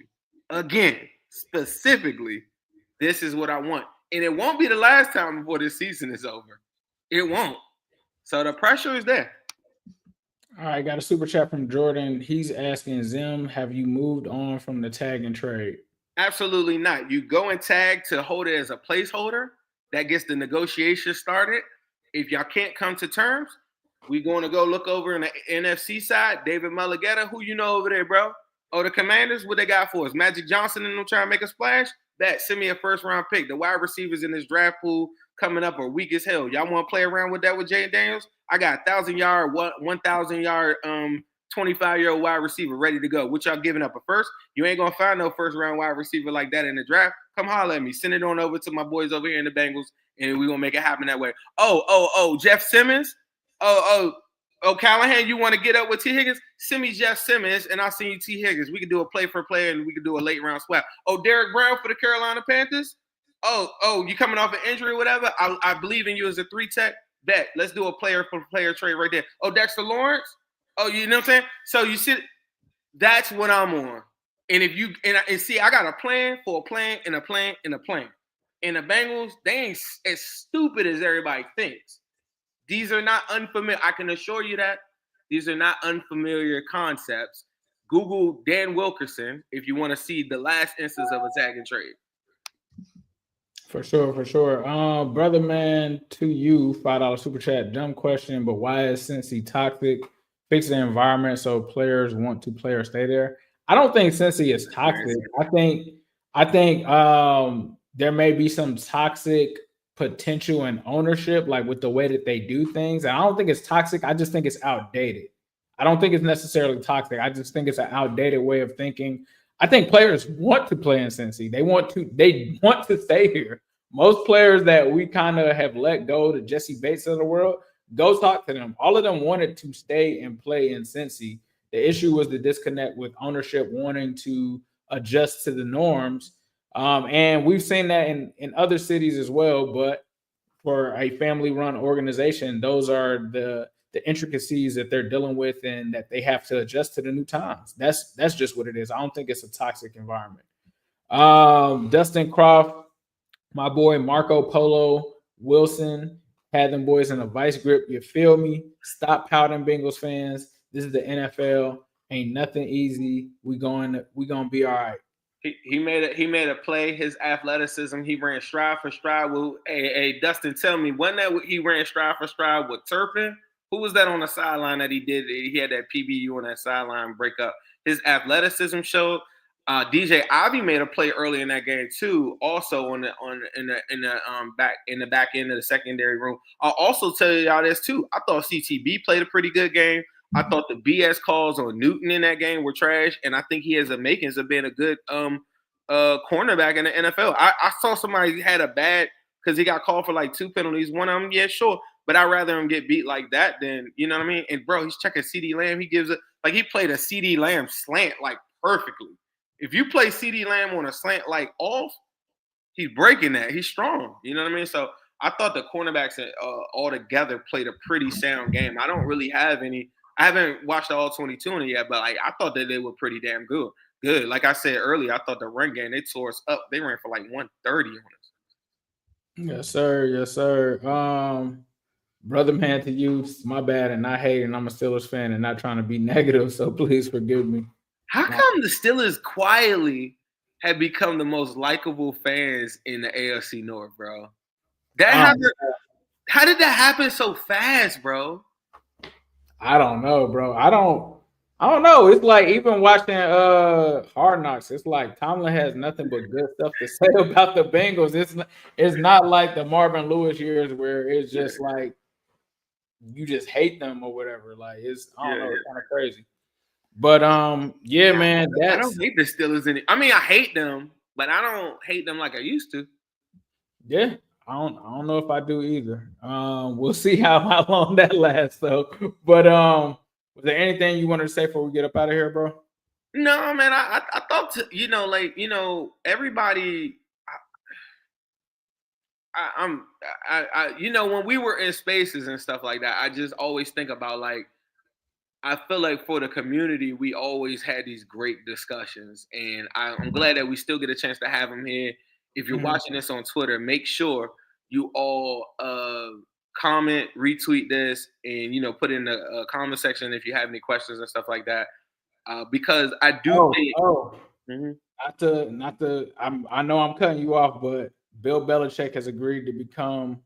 again, specifically, this is what I want. And it won't be the last time before this season is over. It won't. So the pressure is there. All right, got a super chat from Jordan. He's asking Zim, have you moved on from the tag and trade? Absolutely not. You go and tag to hold it as a placeholder. That gets the negotiation started. If y'all can't come to terms, we going to go look over in the NFC side. David Mulligetta, who you know over there, bro? Oh, the Commanders, what they got for us? Magic Johnson and them trying to make a splash? Bet, send me a first-round pick. The wide receivers in this draft pool coming up are weak as hell. Y'all want to play around with that with Jay Daniels? I got 1,000-yard, 1,000-yard, 25-year-old wide receiver ready to go. What y'all giving up a first? You ain't going to find no first-round wide receiver like that in the draft. Come holler at me. Send it on over to my boys over here in the Bengals, and we're going to make it happen that way. Oh, Jeff Simmons? Oh, Callahan, you want to get up with Tee Higgins? Send me Jeff Simmons, and I'll send you Tee Higgins. We can do a play-for-play, and we can do a late-round swap. Oh, Derek Brown for the Carolina Panthers? Oh, you coming off an injury or whatever? I believe in you as a 3-tech. Bet. Let's do a player-for-player trade right there. Oh, Dexter Lawrence? Oh, you know what I'm saying? So you see, that's what I'm on. And if you and see, I got a plan for a plan and a plan and a plan. And the Bengals, they ain't as stupid as everybody thinks. These are not unfamiliar. I can assure you that these are not unfamiliar concepts. Google Dan Wilkerson if you want to see the last instance of a tag and trade. For sure. Brother man, to you, $5 super chat. Dumb question, but why is Cincy toxic? Fix the environment so players want to play or stay there. I don't think Cincy is toxic. I think there may be some toxic potential and ownership, like with the way that they do things. And I don't think it's toxic. I just think it's outdated. I don't think it's necessarily toxic. I just think it's an outdated way of thinking. I think players want to play in Cincy. They want to stay here. Most players that we kind of have let go, the Jesse Bates of the world, go talk to them. All of them wanted to stay and play in Cincy. The issue was the disconnect with ownership wanting to adjust to the norms. And we've seen that in other cities as well. But for a family-run organization, those are the intricacies that they're dealing with and that they have to adjust to the new times. That's just what it is. I don't think it's a toxic environment. Dustin Croft, my boy Marco Polo Wilson had them boys in a vice grip. You feel me? Stop pouting, Bengals fans. This is the NFL. Ain't nothing easy. We gonna be all right. He made a play. His athleticism. He ran stride for stride. Hey, Dustin, tell me, wasn't that he ran stride for stride with Turpin? Who was that on the sideline that he did? He had that PBU on that sideline breakup. His athleticism showed. DJ Ivy made a play early in that game too. Also in the back end of the secondary room. I'll also tell y'all this too. I thought CTB played a pretty good game. I thought the BS calls on Newton in that game were trash, and I think he has the makings of being a good cornerback in the NFL. I saw somebody had a bad because he got called for like 2 penalties. One of them, yeah, sure. But I'd rather him get beat like that than, you know what I mean? And, bro, he's checking CeeDee Lamb. He gives it – like he played a CeeDee Lamb slant, like, perfectly. If you play CeeDee Lamb on a slant, like, off, he's breaking that. He's strong. You know what I mean? So I thought the cornerbacks altogether played a pretty sound game. I don't really have any – I haven't watched the all 22 in it yet, but, like, I thought that they were pretty damn good. Like I said earlier, I thought the run game, they tore us up. They ran for, like, 130 on us. Yes, sir. Brother man, to you, my bad, and not hating. I'm a Steelers fan and not trying to be negative, so please forgive me. How come the Steelers quietly have become the most likable fans in the AFC North, bro? How did that happen so fast, bro? I don't know, bro. I don't know. It's like even watching Hard Knocks, it's like Tomlin has nothing but good stuff to say about the Bengals. It's not like the Marvin Lewis years where it's just like you just hate them or whatever. Like it's kind of crazy. But man, I don't hate the Steelers I mean, I hate them, but I don't hate them like I used to. Yeah, I don't know if I do either. We'll see how long that lasts though. But was there anything you wanted to say before we get up out of here, bro? No, man. I thought everybody. When we were in spaces and stuff like that, I just always think about like. I feel like for the community, we always had these great discussions, and I'm glad that we still get a chance to have them here. If you're watching this on Twitter, make sure you all comment, retweet this, and put in the comment section if you have any questions and stuff like that. Because I do think. I know I'm cutting you off, but Bill Belichick has agreed to become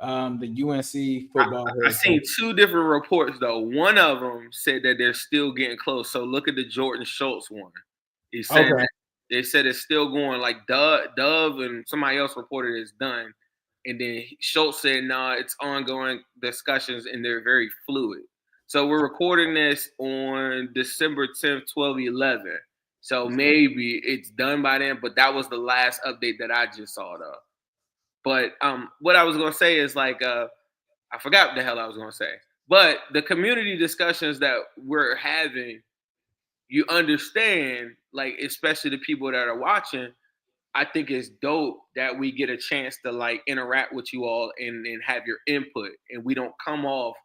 the UNC football. I seen two different reports though. One of them said that they're still getting close. So look at the Jordan Schultz one. He said they said it's still going. Like Dove and somebody else reported it's done, and then Schultz said no, it's ongoing discussions and they're very fluid. So we're recording this on December 10th, 12/11. So maybe it's done by then, but that was the last update that I just saw though. But what I was going to say is I forgot what the hell I was going to say. But the community discussions that we're having, you understand, especially the people that are watching, I think it's dope that we get a chance to interact with you all and have your input. And we don't come off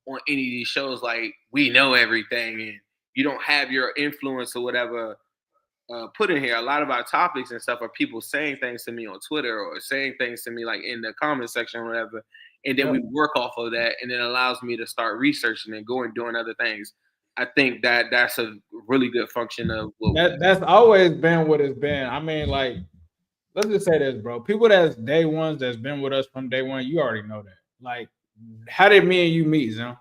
on any of these shows like we know everything and you don't have your influence or whatever put in here. A lot of our topics and stuff are people saying things to me on Twitter or saying things to me in the comment section or whatever. And then we work off of that and it allows me to start researching and going doing other things. I think that's a really good function of that's always been what it's been. I mean, let's just say this, bro. People that's day ones that's been with us from day one, you already know that. How did me and you meet, Zim?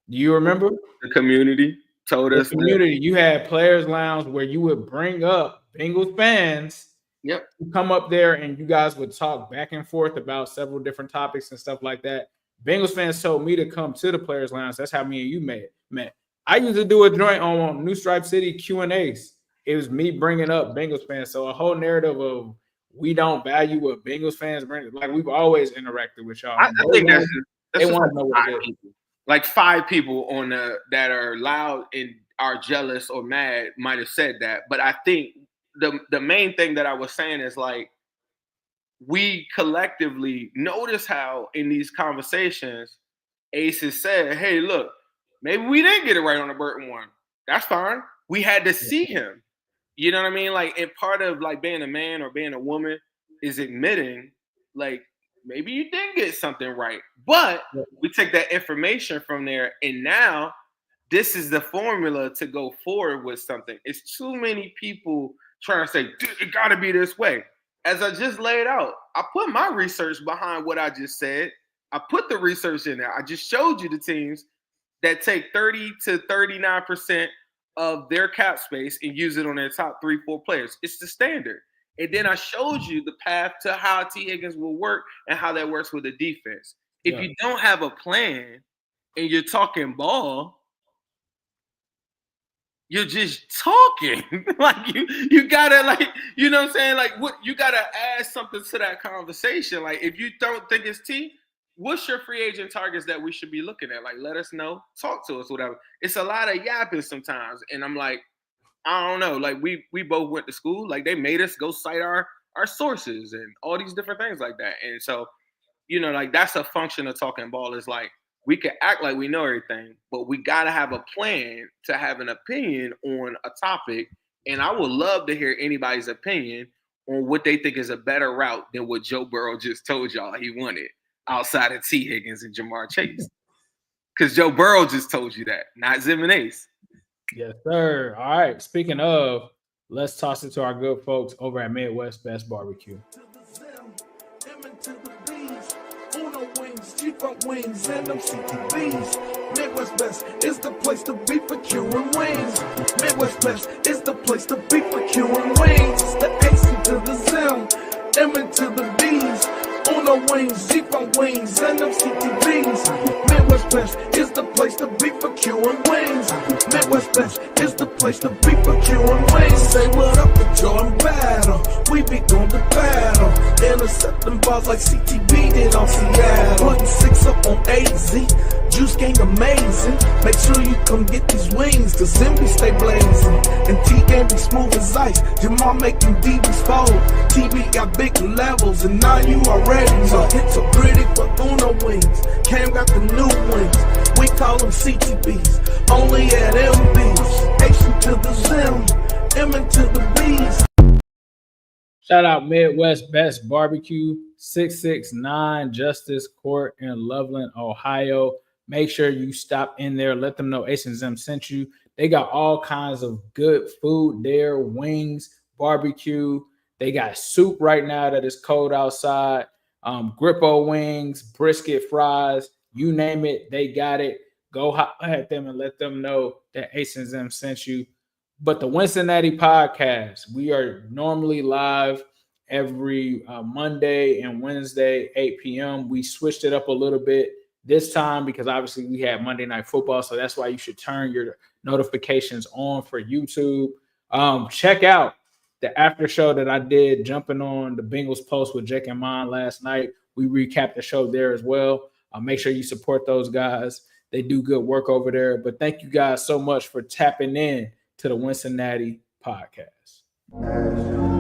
Do you remember? The community told us. Community. You had Players Lounge where you would bring up Bengals fans. Yep. Come up there and you guys would talk back and forth about several different topics and stuff like that. Bengals fans told me to come to the Players Lounge. That's how me and you met. I used to do a joint on New Stripe City Q&As. It was me bringing up Bengals fans. So a whole narrative of we don't value what Bengals fans bring. We've always interacted with y'all. I think that's they want to know what it is. 5 people on that are loud and are jealous or mad might have said that. But I think the main thing that I was saying is we collectively notice how in these conversations Ace has said, hey, look, maybe we didn't get it right on the Burton one. That's fine. We had to see him. You know what I mean? And part of being a man or being a woman is admitting maybe you didn't get something right. But we take that information from there and now this is the formula to go forward with something. It's too many people trying to say, it got to be this way. As I just laid out, I put my research behind what I just said. I put the research in there. I just showed you the teams that take 30 to 39% of their cap space and use it on their top 3-4 players. It's the standard. And then I showed you the path to how Tee Higgins will work and how that works with the defense. If you don't have a plan and you're talking ball, you're just talking. You gotta you know what I'm saying? What you gotta add something to that conversation. If you don't think it's T, what's your free agent targets that we should be looking at? Let us know, talk to us, whatever. It's a lot of yapping sometimes. And I'm I don't know. We both went to school. They made us go cite our sources and all these different things like that. And so, that's a function of talking ball is we can act like we know everything, but we got to have a plan to have an opinion on a topic. And I would love to hear anybody's opinion on what they think is a better route than what Joe Burrow just told y'all he wanted outside of Tee Higgins and Jamar Chase. Because Joe Burrow just told you that, not Zim and Ace. Yes, sir. All right. Speaking of, let's toss it to our good folks over at Midwest Best Barbecue. G-Funk wings and them CTVs. Midwest Best is the place to be for queuing wings. Midwest Best is the place to be for queuing wings. It's the AC to the Zim, M to the B's. Uno wings, G-Funk wings and them CTVs. Midwest Best is the place to be for queuing wings. Midwest Best is the place to be for queuing wings. Say what up to Jordan Battle. We be going to battle. Intercepting balls like CTV did on Seattle. Putting 6 up on AZ. Juice gang amazing. Make sure you come get these wings, cause Zimby stay blazing. And T game be smooth as ice. Jamal making DBs fold. TV got big levels, and now you already know. Hits are pretty for Uno wings. Cam got the new wings. We call them CTBs. Only at MBs. H to the Zim. M to the B's. Shout out Midwest Best Barbecue, 669 Justice Court in Loveland, Ohio. Make sure you stop in there. Let them know Ace and Zim sent you. They got all kinds of good food there, wings, barbecue. They got soup right now that is cold outside, Grippo wings, brisket fries, you name it, they got it. Go at them and let them know that Ace and Zim sent you. But the Wincinnati podcast, we are normally live every Monday and Wednesday, 8 p.m. We switched it up a little bit this time because obviously we had Monday Night Football. So that's why you should turn your notifications on for YouTube. Check out the after show that I did jumping on the Bengals post with Jake and Mon last night. We recapped the show there as well. Make sure you support those guys. They do good work over there. But thank you guys so much for tapping in to the Wincinnati podcast.